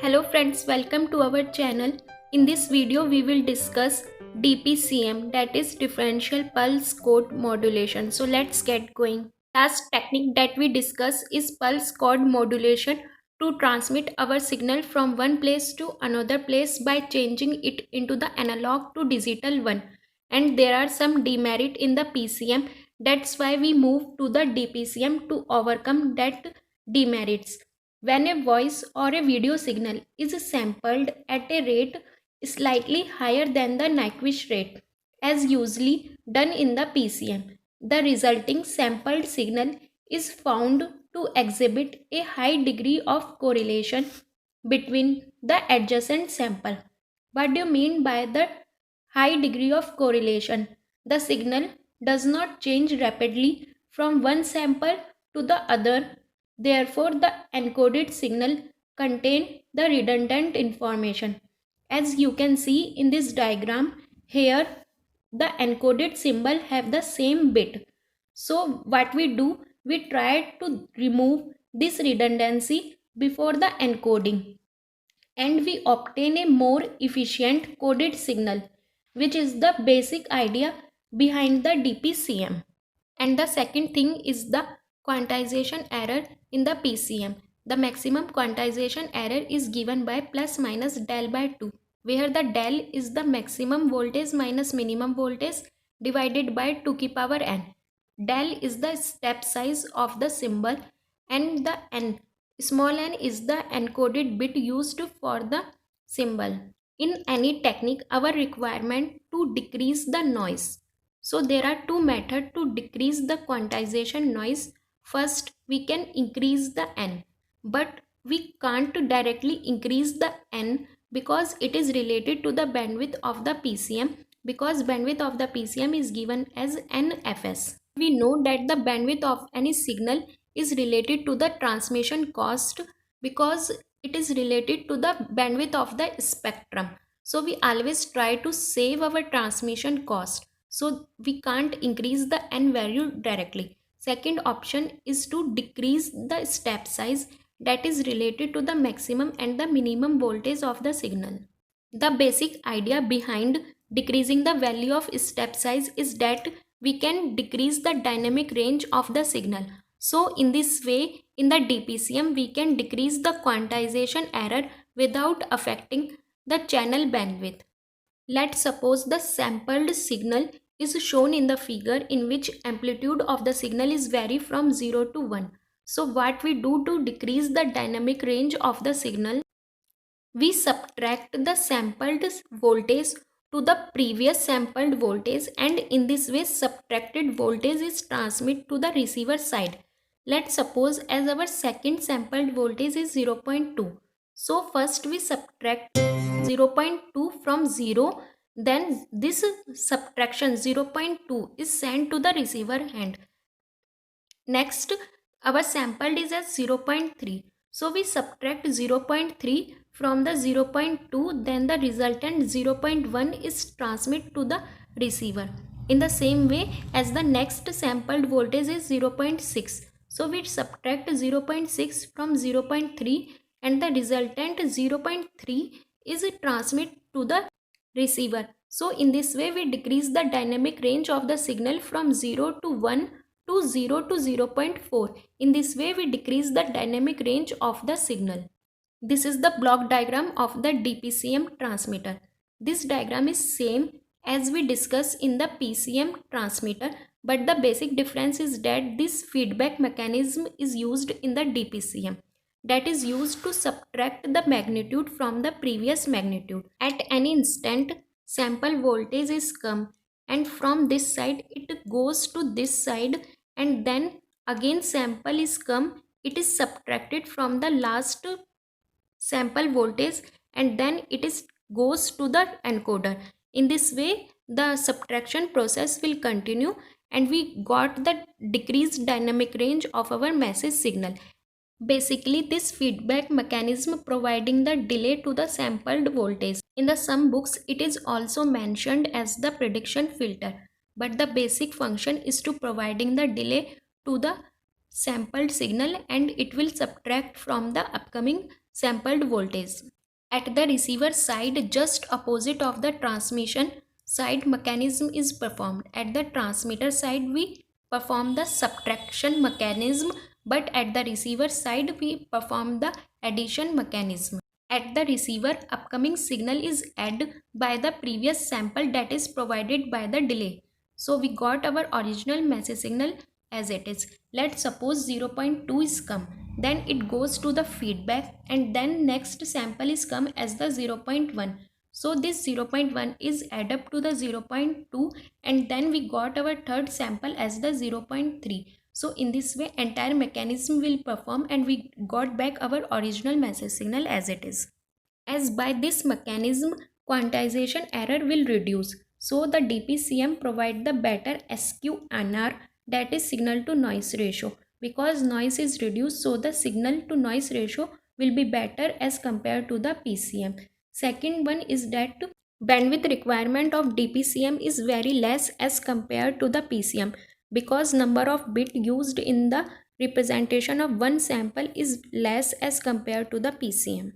Hello friends, welcome to our channel. In this video we will discuss DPCM, that is differential pulse code modulation. So let's get going. Last technique that we discuss is pulse code modulation to transmit our signal from one place to another place by changing it into the analog to digital one. And there are some demerit in the PCM. That's why we move to the DPCM to overcome that demerits. When a voice or a video signal is sampled at a rate slightly higher than the Nyquist rate, as usually done in the PCM, the resulting sampled signal is found to exhibit a high degree of correlation between the adjacent sample. What do you mean by the high degree of correlation? The signal does not change rapidly from one sample to the other. Therefore, the encoded signal contains the redundant information. As you can see in this diagram, here the encoded symbol have the same bit. So what we do, we try to remove this redundancy before the encoding, and we obtain a more efficient coded signal, which is the basic idea behind the DPCM. And the second thing is the quantization error in the PCM. The maximum quantization error is given by plus minus del by 2, where the del is the maximum voltage minus minimum voltage divided by 2 की power n. Del is the step size of the symbol, and the n, small n, is the encoded bit used for the symbol. In any technique, our requirement to decrease the noise. So there are two methods to decrease the quantization noise. First, we can increase the n, but we can't directly increase the n because it is related to the bandwidth of the PCM, because bandwidth of the PCM is given as NFS. We know that the bandwidth of any signal is related to the transmission cost because it is related to the bandwidth of the spectrum. So we always try to save our transmission cost. So we can't increase the n value directly. Second option is to decrease the step size, that is related to the maximum and the minimum voltage of the signal. The basic idea behind decreasing the value of step size is that we can decrease the dynamic range of the signal. So in this way, in the DPCM, we can decrease the quantization error without affecting the channel bandwidth. Let's suppose the sampled signal is shown in the figure, in which amplitude of the signal is vary from 0 to 1. So what we do to decrease the dynamic range of the signal, we subtract the sampled voltage to the previous sampled voltage, and in this way subtracted voltage is transmitted to the receiver side. Let's suppose as our second sampled voltage is 0.2. So first we subtract 0.2 from 0, then this subtraction 0.2 is sent to the receiver end. Next, our sampled is as 0.3. So we subtract 0.3 from the 0.2, then the resultant 0.1 is transmitted to the receiver. In the same way as the next sampled voltage is 0.6. So we subtract 0.6 from 0.3, and the resultant 0.3 is transmitted to the receiver. So in this way we decrease the dynamic range of the signal from 0 to 1 to 0 to 0.4. In this way we decrease the dynamic range of the signal. This is the block diagram of the DPCM transmitter. This diagram is same as we discussed in the PCM transmitter, but the basic difference is that this feedback mechanism is used in the DPCM, that is used to subtract the magnitude from the previous magnitude. At any instant, sample voltage is come, and from this side it goes to this side, and then again sample is come, it is subtracted from the last sample voltage, and then it is goes to the encoder. In this way the subtraction process will continue, and we got the decreased dynamic range of our message signal. Basically, this feedback mechanism providing the delay to the sampled voltage. In the some books, it is also mentioned as the prediction filter, but the basic function is to providing the delay to the sampled signal, and it will subtract from the upcoming sampled voltage. At the receiver side, just opposite of the transmission side mechanism is performed. At the transmitter side, we perform the subtraction mechanism, but at the receiver side, we perform the addition mechanism. At the receiver, upcoming signal is added by the previous sample that is provided by the delay. So we got our original message signal as it is. Let's suppose 0.2 is come, then it goes to the feedback, and then next sample is come as the 0.1. so this 0.1 is add up to the 0.2, and then we got our third sample as the 0.3. so in this way entire mechanism will perform and we got back our original message signal as it is. As by this mechanism quantization error will reduce, so the DPCM provide the better SQNR, that is signal to noise ratio. Because noise is reduced, so the signal to noise ratio will be better as compared to the PCM. Second one is that bandwidth requirement of DPCM is very less as compared to the PCM, because number of bit used in the representation of one sample is less as compared to the PCM.